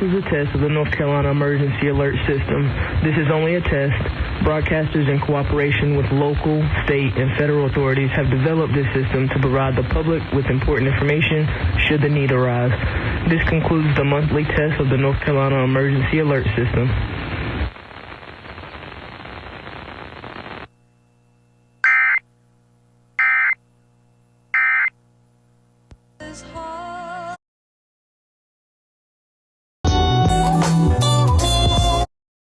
concludes the test of the North Carolina Emergency Alert System. This is only a test. Broadcasters in cooperation with local, state, and federal authorities have developed this system to provide the public with important information should the need arise. This concludes the monthly test of the North Carolina Emergency Alert System.